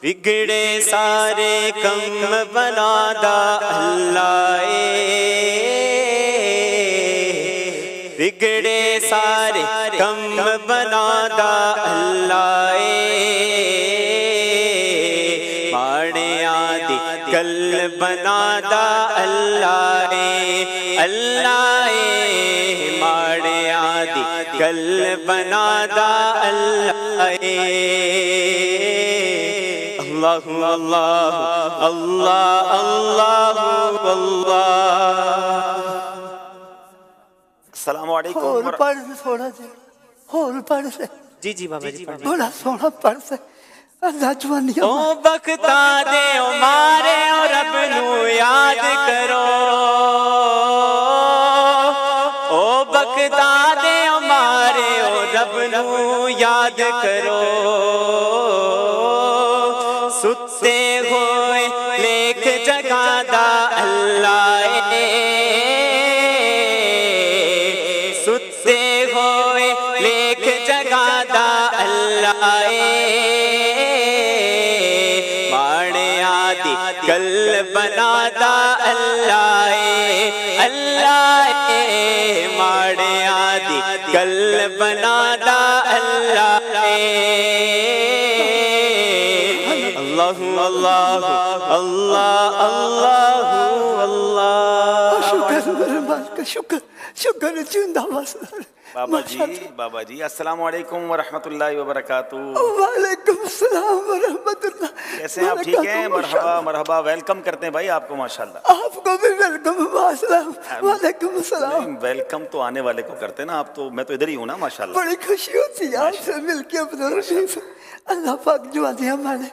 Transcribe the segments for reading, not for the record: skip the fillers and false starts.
बिगड़े सारे कम बनादा अल्लाह बिगड़े सारे कम बनादा अल्लाह माड़े आदि कल बनादा अल्लाह अल्लाह माड़े आदि कल बनादा अल्लाह अल्लाह अल्लाह अल्लाह अल्लाह अल्लाह। अस्सलाम वालेकुम। और पढ़ थोड़ा सा और पढ़ से जी जी बाबा जी बड़ा सोना पढ़ से अल्लाह जवानी ओ बख्ता दे ओ मारे और रब नू याद करो ओ बख्ता दे ओ मारे और रब नू याद करो सुते होए लेख जगादा अल्लाह सुते होए लेख जगादा अल्लाह माड़े आदि कल बनादा अल्लाह अल्लाह माड़े आदि कल बनादा अल्लाह अल्लाह अल्लाह अल्लाह अल्लाह। शुक्र मेरे मालिक का शुक्र शुक्र जिंदाबाद बाबा जी अस्सलाम वालेकुम व रहमतुल्लाहि व बरकातुहू। वालेकुम अस्सलाम व रहमतुल्लाह। कैसे हैं आप? ठीक हैं? मरहबा मरहबा। वेलकम करते हैं भाई आपको माशाल्लाह। आपको भी वेलकम वालेकुम अस्सलाम। वेलकम तो आने वाले को करते हैं ना, आप तो मैं तो इधर ही हूँ ना माशाल्लाह। बड़ी खुशी होती है आपसे मिलके अल्लाह पाक जवानी हमारे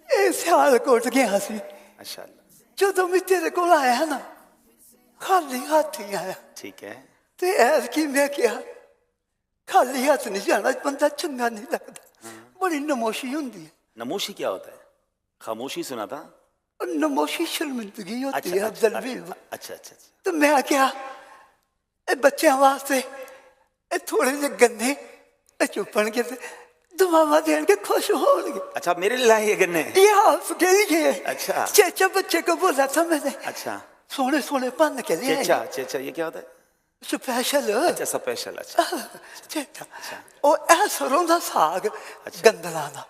सियालकोट गया सी माशाल्लाह। जो मैं तेरे को आया ना खाली हाथ ही आया ठीक है। ते ऐसी मैं क्या खाली हाथ नहीं जाना बंदा चंगा नहीं लगता। बड़ी नमोशी होती है। नमोशी क्या होता है? खामोशी सुना था। नमोशी शर्मिंदगी होती है अफजल भी। अच्छा अच्छा। तो मैं क्या बच्चों वास्ते थोड़े जे गन्ने चुपन के दुआवा देन के खुश होंगे। अच्छा मेरे लिए लाए ये गन्ने? ये आपके लिए। अच्छा। चेचा बच्चे को बोला था मैंने। अच्छा। सोने सोने पन के लिए। चेचा चेचा ये क्या होता है? स्पेशल। अच्छा स्पेशल। अच्छा चेचा ओ ए सरों दा साग गंदला दा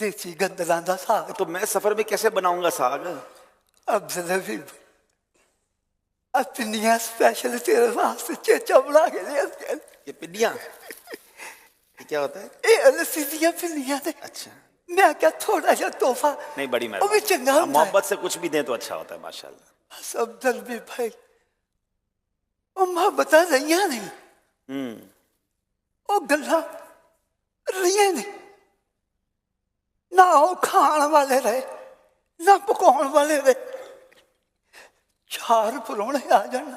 देसी गंदला दा साग। तो मैं सफर में कैसे बनाऊंगा साग? अब जलेबी अब पिंडियां स्पेशल तेरे वास्ते चेचा बना के ले। ये पिंडियां ये क्या होता है? ये सीधियां पिंडियां थे। अच्छा। मैं क्या थोड़ा सा तोहफा नहीं बड़ी वो भी चंगा होता है। मोहब्बत से कुछ भी दे तो अच्छा होता है माशाल्लाह। सब दलबी भाई वो मोहब्बत रही नहीं। वो गल्ला रही नहीं ना वो खाने वाले रहे ना पकाने वाले रहे। चार परौने आ जाना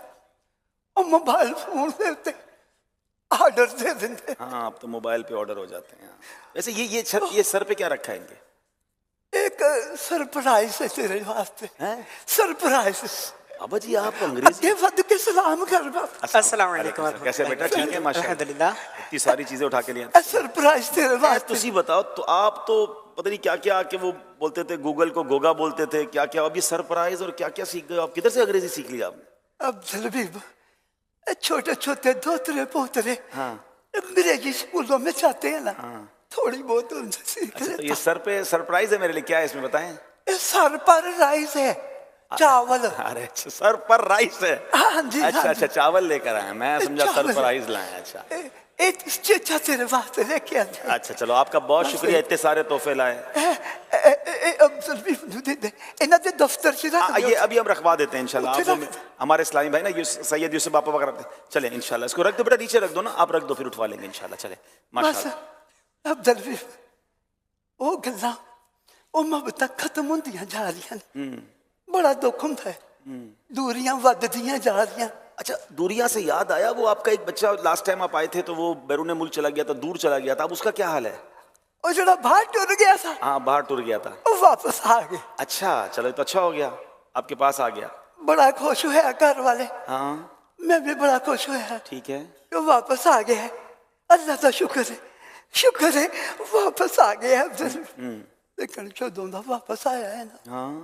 और मोबाइल फोन से उत्ते ऑर्डर दे देंगे। हाँ अब तो मोबाइल पे ऑर्डर हो जाते हैं। वैसे ये सर पे क्या रखा है इनके? एक सरप्राइज है तेरे वास्ते। सरप्राइज। अबा जी आप अंग्रेजी वध के सलाम कर। अस्सलाम वालेकुम। कैसे बेटा? ठीक है माशाल्लाह। अल्हम्दुलिल्लाह। इतनी सारी चीजें उठा के लिए सरप्राइज तेरे वास्ते। तुसी बताओ तो आप तो पता नहीं क्या क्या कि वो बोलते थे गूगल को गोगा बोलते थे क्या क्या। अब ये सरप्राइज और क्या क्या सीख गए आप? किधर से अंग्रेजी सीख लिया आपने? अब जलबीब छोटे छोटे दोतरे पोतरे अंग्रेजी स्कूलों में जाते हैं ना थोड़ी बहुत उनसे सीख तो ये सर पे सरप्राइज है मेरे लिए, क्या है इसमें बताएं? सर पर राइस है चावल। अरे अच्छा सर पर राइस है। हाँ जी। अच्छा अच्छा चावल लेकर आए। मैं समझा सरप्राइज लाए। अच्छा एक चेचा तेरे वास्ते लेके आए। अच्छा चलो आपका बहुत शुक्रिया इतने सारे तोहफे लाए। दफ्तर से ये अभी हम रखवा देते हैं इंशाल्लाह। हमारे इस्लामी भाई ना सैयद यूसुफ बापा वगैरह चले इंशाल्लाह। इसको रख दो बेटा, नीचे रख दो ना आप, रख दो फिर उठवा लेंगे इंशाल्लाह। चले माशाल्लाह। अब दलवी वो गल्ला वो मोहब्बत खत्म होंदियां जा रही। बड़ा दुख होता है। दूरियां वधदियां जा रही। अच्छा दूरियां से याद आया, वो आपका एक बच्चा लास्ट टाइम आप आए थे तो वो बैरून मुल्क चला गया था, दूर चला गया था, अब उसका क्या हाल है? वो जरा बाहर टुर गया था। हाँ बाहर टुर गया था, वो वापस आ गए। अच्छा चलो तो अच्छा हो गया, आपके पास आ गया। बड़ा खुश हुआ घर वाले। हाँ मैं भी बड़ा खुश हुआ। ठीक है वो वापस आ गया है। अल्लाह का शुक्र है, शुक्र है वापस आ गया है। लेकिन जदों दा वापस आया है ना, हाँ।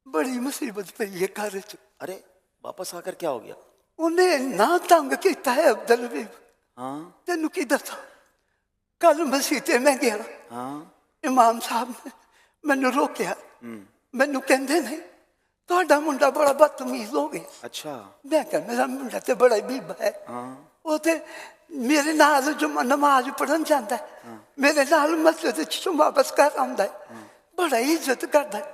बड़ी मुसीबत पई है घर च। अरे वापस आकर क्या हो गया? उन्हें ना तंग किया है अब्दुल हबीब, हाँ तेनू की दसा। कल मसीते मैं गया, हाँ। इमाम साहब ने मैनू रोकया, मैनू कहंदे नहीं तुहाडा मुंडा बड़ा बदतमीज हो गया। अच्छा। मैं कहा मेरा मुंडा तो बड़ा ही बीबा है, हाँ वो तो मेरे नाल जो नमाज पढ़न जाता है, मेरे नाल मस्जिद च वापस घर आंदा है, बड़ा ही इज्जत करता है।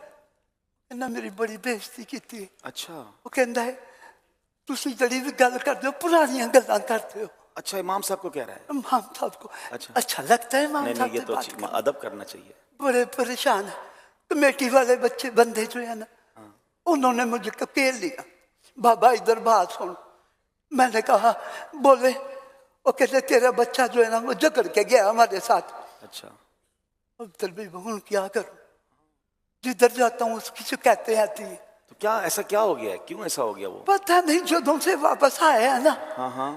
इन्हें मेरी बड़ी बेइज्जती की थी। अच्छा। वो कहता है तुसी जड़ी भी गल करते हो पुरानियां गल्लां करते हो। अच्छा इमाम साहब को कह रहा है? इमाम साहब को अच्छा। अच्छा लगता है इमाम नहीं साहब नहीं, ये से तो बात अच्छी करना। अदब करना चाहिए। बड़े परेशान है। कमेटी वाले बच्चे बंदे जो है ना, उन्होंने मुझे ककेल लिया, बाबा इधर बात सुन। मैंने कहा बोले, वो कहते तेरा बच्चा जो है ना वो झगड़ के गया हमारे साथ। अच्छा। अब तलबी बहुन क्या करूं, जिधर जाता हूँ उसकी शिकायतें आती है। तो क्या ऐसा क्या हो गया है, क्यों ऐसा हो गया वो? पता नहीं जदों से वापस आया है ना, हाँ हाँ।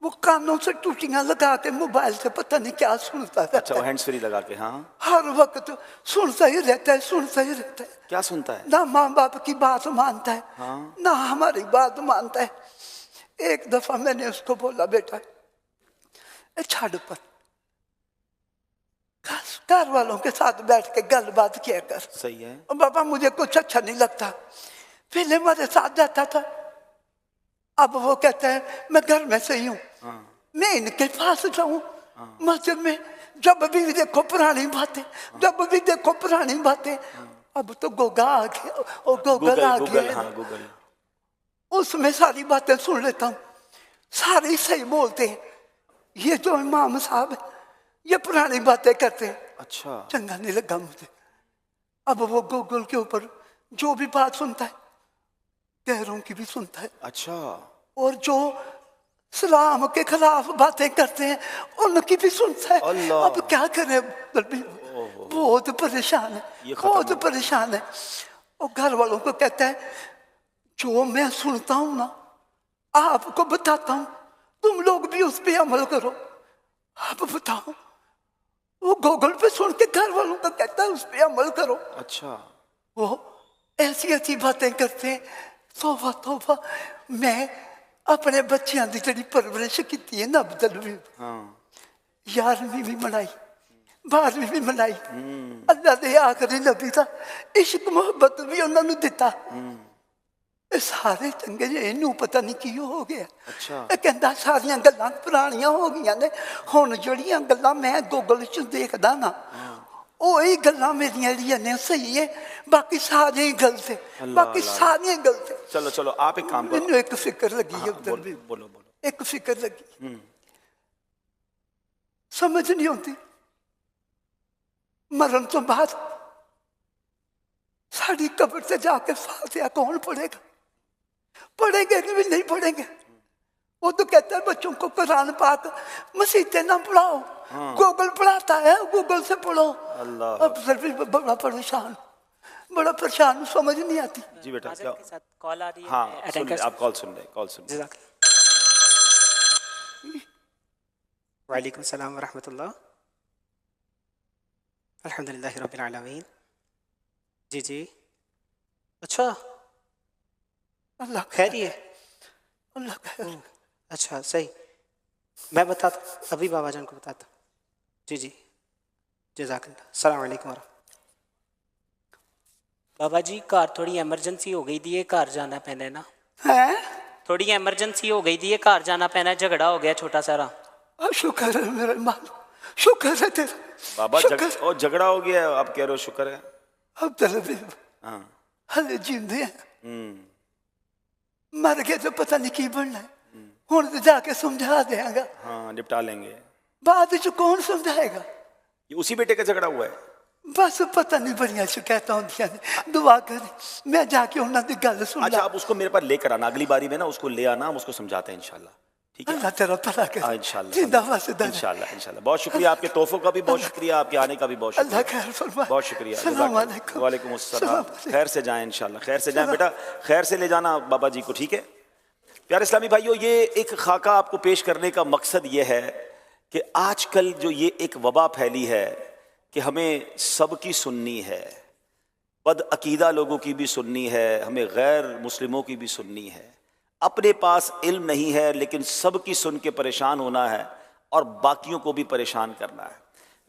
वो कानों से टूटियां लगा के मोबाइल से पता नहीं क्या सुनता अच्छा रहता वो है। हैंड्स फ्री लगा के? हाँ। हर वक्त सुनता ही रहता है, सुनता ही रहता है। क्या सुनता है? ना माँ बाप की बात मानता है, हाँ। ना हमारी बात मानता है। एक दफा मैंने उसको बोला बेटा ए छाड़ पर, घर वालों के साथ बैठ के गलबात किया कर। सही है। और बाबा मुझे कुछ अच्छा नहीं लगता, पहले हमारे साथ जाता था, अब वो कहता है मैं घर में सही हूँ, मैं इनके पास जाऊं मस्जिद में, जब भी देखो पुरानी बातें, जब भी देखो पुरानी बातें। अब तो गोगा आ गया, वो गूगल आ गूगल गया, हाँ गूगल। उसमें सारी बातें सुन लेता हूँ, सारी सही बोलते हैं। ये जो इमाम साहब है ये पुरानी बातें करते हैं। अच्छा। चंगा नहीं लगा मुझे। अब वो गूगल के ऊपर जो भी बात सुनता है गैरों की भी सुनता है, अच्छा। और जो सलाम के खिलाफ बातें करते हैं उनकी भी सुनता है। अल्लाह। अब क्या करें दरबी, बहुत परेशान है, ये खत्म बहुत हो। परेशान है। और घर वालों को कहता है जो मैं सुनता हूं ना आपको बताता हूं, तुम लोग भी उस पर अमल करो। आप बताओ, वो गूगल पे सुन के घर वालों को कहता है उस पर अमल करो। अच्छा। वो ऐसी ऐसी बातें करते हैं, तौबा तौबा। मैं अपने बच्चों की जी परवरिश की है ना अब्दुल हबीब, हाँ। 11वीं भी मनाई, 12वीं भी मनाई। अल्लाह ने आखिरी नबी का इश्क मुहब्बत भी उन्होंने दिता। ये सारे चंगे जे इनू पता नहीं की हो गया। अच्छा। ये कहता सारिया गल्लां पुरानियां हो गई ने, हुण जड़ियां गल्लां मैं गूगल च देखदा ना वही गल्लां मेरियां जेहड़ियां ने सही है, बाकी सारे ही गलत है, बाकी सारे गलत है। चलो चलो आप एक काम करो। मैनू एक फिक्र लगी है हाँ, बोलो बोलो बोलो। एक फिक्र लगी, समझ नहीं आती मरण तो बाद साड़ी कब्र से जाके फातिहा कौन पढ़ेगा? पढ़ेंगे कि भी नहीं पढ़ेंगे? वो तो कहता है बच्चों को कुरान पाक मसीते ना पढ़ाओ, गूगल पढ़ाता है, गूगल से पढ़ो। अल्लाह। अब सर भी बड़ा परेशान, बड़ा परेशान, समझ नहीं आती। जी बेटा क्या? के साथ कॉल आ रही है। हाँ मैं सुन attend कर आप कॉल सुन रहे, कॉल सुन रहे। वालेकुम सलाम व रहमतुल्लाह। अल्हम्दुलिल्लाह रब्बिल आलमीन। जी जी अच्छा अल्लाह खैरिए। अल्लाह खैर। अच्छा सही, मैं बताता अभी बाबा जान को बताता। जी जी जज़ाकल्लाह। सलाम अलैकुम। बाबा जी घर थोड़ी एमरजेंसी हो गई थी, ये घर जाना पैना है ना। है थोड़ी एमरजेंसी हो गई थी, ये घर जाना पैना है, झगड़ा हो गया छोटा सारा। शुक्र है मेरे मालिक, शुक्र है तेरा बाबा शुक्र। और झगड़ा हो गया है, आप कह रहे हो शुक्र है। अब्दुल हबीब हाँ। हले जींदे हैं, मर गए तो पता नहीं की बनना है। हुण तो जाके समझा देंगा, हाँ निपटा लेंगे। बाद च कौन समझाएगा? ये उसी बेटे का झगड़ा हुआ है? बस पता नहीं बड़िया शिकायत होंदियां ने, दुआ कर मैं जाके उन्होंने गल सुन अच्छा ला। आप उसको मेरे पास लेकर आना, अगली बारी में ना उसको ले आना, हम उसको समझाते हैं इंशाल्लाह। ठीक है अल्लाह तेरा भला करे, इंशाल्लाह जिंदा वासिदा रहे। इंशाल्लाह इंशाल्लाह। बहुत शुक्रिया आपके तोहफों का भी, बहुत शुक्रिया आपके आने का भी, बहुत अल्लाह शुक्रिया, खैर फरमाए। बहुत शुक्रिया। सलाम अलैकुम। वालेकुम अस्सलाम। खैर से जाएं इंशाल्लाह, खैर से जाएं बेटा, खैर से ले जाना बाबा जी को। ठीक है प्यारे इस्लामी भाइयों, ये एक खाका आपको पेश करने का मकसद ये है कि आजकल जो ये एक वबा फैली है कि हमें सबकी सुननी है, बद अकीदा लोगों की भी सुननी है, हमें गैर मुस्लिमों की भी सुननी है। अपने पास इल्म नहीं है लेकिन सबकी सुन के परेशान होना है और बाकियों को भी परेशान करना है।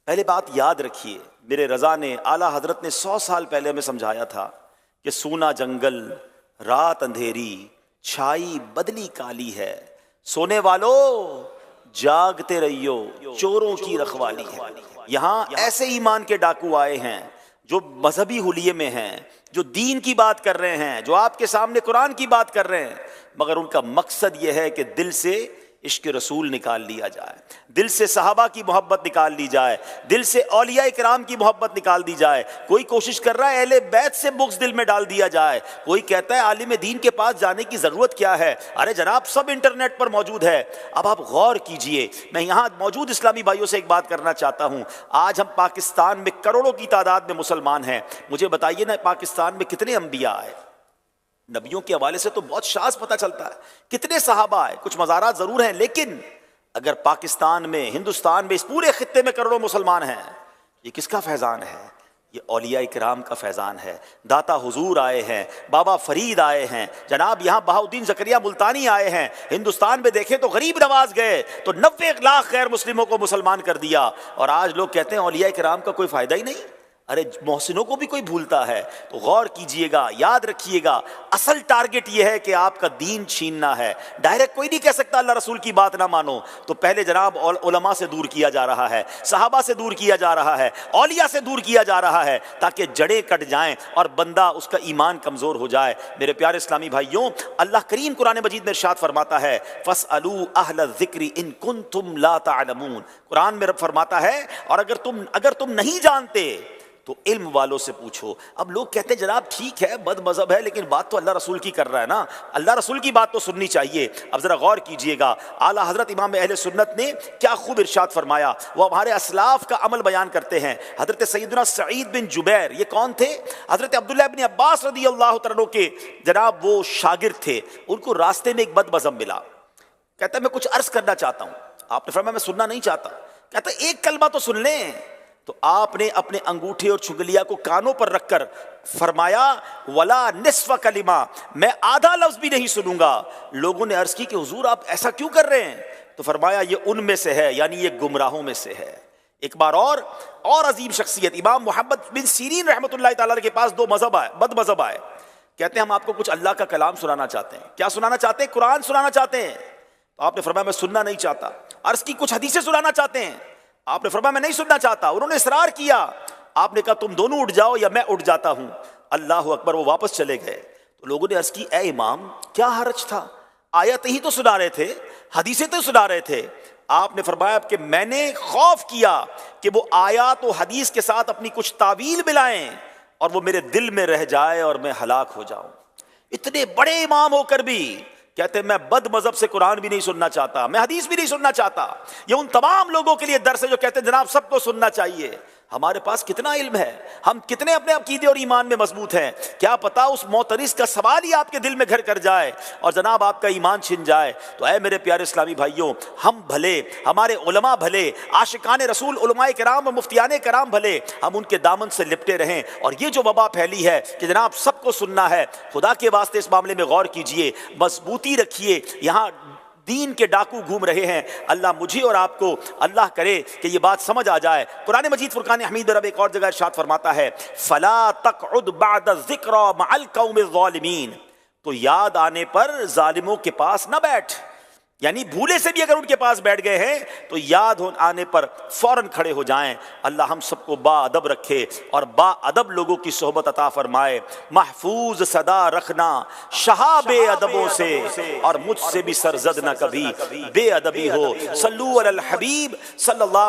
पहले बात याद रखिए, मेरे रज़ा ने, आला हजरत ने 100 साल पहले हमें समझाया था कि सूना जंगल, रात अंधेरी, छाई बदली काली है, सोने वालों जागते रहियो, चोरों की रखवाली है। यहाँ ऐसे ईमान के डाकू आए हैं जो मजहबी हुलिये में हैं, जो दीन की बात कर रहे हैं, जो आपके सामने कुरान की बात कर रहे हैं, मगर उनका मकसद यह है कि दिल से इश्क रसूल निकाल लिया जाए, दिल से सहाबा की मोहब्बत निकाल ली जाए, दिल से औलिया इकराम की मोहब्बत निकाल दी जाए। कोई कोशिश कर रहा है अहले बैत से बुग़्ज़ दिल में डाल दिया जाए, कोई कहता है आलिम दीन के पास जाने की ज़रूरत क्या है। अरे जनाब, सब इंटरनेट पर मौजूद है। अब आप गौर कीजिए, मैं यहाँ मौजूद इस्लामी भाइयों से एक बात करना चाहता हूँ। आज हम पाकिस्तान में करोड़ों की तादाद में मुसलमान हैं। मुझे बताइए ना, पाकिस्तान में कितने अंबिया आए? नबियों के हवाले से तो बहुत शाज़ पता चलता है, कितने सहाबा है, कुछ मज़ारात ज़रूर हैं, लेकिन अगर पाकिस्तान में, हिंदुस्तान में, इस पूरे खित्ते में करोड़ों मुसलमान हैं, ये किसका फैज़ान है? ये औलिया इकराम का फैज़ान है। दाता हुजूर आए हैं, बाबा फरीद आए हैं, जनाब यहाँ बहाउद्दीन ज़करिया मुल्तानी आए हैं। हिंदुस्तान में देखें तो गरीब नवाज गए तो 90 लाख गैर मुस्लिमों को मुसलमान कर दिया, और आज लोग कहते हैं औलिया इकराम का कोई फ़ायदा ही नहीं। अरे मोहसिनों को भी कोई भूलता है। तो गौर कीजिएगा, याद रखिएगा, असल टारगेट यह है कि आपका दीन छीनना है। डायरेक्ट कोई नहीं कह सकता अल्लाह रसूल की बात ना मानो। तो पहले जनाब उलमा से दूर किया जा रहा है, सहाबा से दूर किया जा रहा है, औलिया से दूर किया जा रहा है, ताकि जड़ें कट जाएं और बंदा, उसका ईमान कमज़ोर हो जाए। मेरे प्यारे इस्लामी भाइयों, अल्लाह करीम कुरान मजीद में इरशाद फरमाता है, फ़स्अलू अहल ज़िक्रि इन कुंतुम ला तअलमून। कुरान में रब फरमाता है, और अगर तुम नहीं जानते तो इल्म वालों से पूछो। अब लोग कहते हैं जनाब ठीक है, बद मज़हब है, लेकिन बात तो अल्लाह रसूल की कर रहा है ना, अल्लाह रसूल की बात तो सुननी चाहिए। अब ज़रा गौर कीजिएगा, आला हज़रत इमाम अहले सुन्नत ने क्या खूब इरशाद फरमाया। वो हमारे असलाफ का अमल बयान करते हैं। हज़रत सैयदना सईद बिन जुबैर, ये कौन थे? हज़रत अब्दुल्लाह इब्न अब्बास रदी अल्लाह तआला के जनाब वो शागिर्द थे। उनको रास्ते में एक बद मज़हब मिला, कहता है मैं कुछ अर्ज़ करना चाहता हूँ। आपने फरमाया मैं सुनना नहीं चाहता। कहता है एक कलमा तो सुन लें। तो आपने अपने अंगूठे और चुगलिया को कानों पर रखकर फरमाया, वला निस्फ कलिमा, मैं आधा लफ्ज भी नहीं सुनूंगा। लोगों ने अर्ज की कि हुजूर आप ऐसा क्यों कर रहे हैं? तो फरमाया ये उनमें से है, यानी ये गुमराहों में से है। एक बार और अजीम शख्सियत इमाम मोहम्मद बिन सीरीन रहमतुल्लाह तआला के पास दो बद मज़हब आए। कहते हैं हम आपको कुछ अल्लाह का कलाम सुनाना चाहते हैं। क्या सुनाना चाहते हैं? कुरान सुनाना चाहते हैं। तो आपने फरमाया मैं सुनना नहीं चाहता। अर्ज की कुछ हदीसें सुनाना चाहते हैं। आपने फरमाया मैं नहीं सुनना चाहता। उन्होंने इसरार किया। आपने कहा तुम दोनों उठ जाओ या मैं उठ जाता हूं। अल्लाह अकबर, वो वापस चले गए। तो लोगों ने अर्ज की, ए इमाम क्या हरज था, आयत ही तो सुना रहे थे, हदीसें तो सुना रहे थे। आपने फरमाया कि मैंने खौफ किया कि वो आयत और हदीस के साथ अपनी कुछ तावील मिलाएं और वो मेरे दिल में रह जाए और मैं हलाक हो जाऊं। इतने बड़े इमाम होकर भी कहते हैं मैं बद मज़हब से कुरान भी नहीं सुनना चाहता, मैं हदीस भी नहीं सुनना चाहता। ये उन तमाम लोगों के लिए दर्स है जो कहते हैं जनाब सबको सुनना चाहिए। हमारे पास कितना इल्म है, हम कितने अपने अकीदे और ईमान में मजबूत हैं। क्या पता उस मोतरिस का सवाल ही आपके दिल में घर कर जाए और जनाब आपका ईमान छिन जाए। तो ऐ मेरे प्यारे इस्लामी भाइयों, हम भले, हमारे उलमा भले, आशिकान रसूल उलमाए कराम और मुफ्तियाने कराम भले, हम उनके दामन से लिपटे रहें। और ये जो वबा फैली है कि जनाब सबको सुनना है, खुदा के वास्ते इस मामले में गौर कीजिए, मजबूती रखिए। यहाँ दीन के डाकू घूम रहे हैं। अल्लाह मुझे और आपको, अल्लाह करे कि ये बात समझ आ जाए। कुरान मजीद फुरकान हमीद रब एक और जगह इरशाद फरमाता है, फला तक़उद बअद ज़िक्रा मअल क़ौमिज़ ज़ालिमीन, तो याद आने पर जालिमों के पास न बैठ। यानी भूले से भी अगर उनके पास बैठ गए हैं तो याद आने पर फौरन खड़े हो जाएं। अल्लाह हम सबको बाअदब रखे और बाअदब लोगों की सोहबत अता फरमाए। महफूज सदा रखना शहाबे अदबों से, और मुझसे भी सरजद न कभी बेअदबी हो। सल्लू अलल हबीब सल्लल्लाहु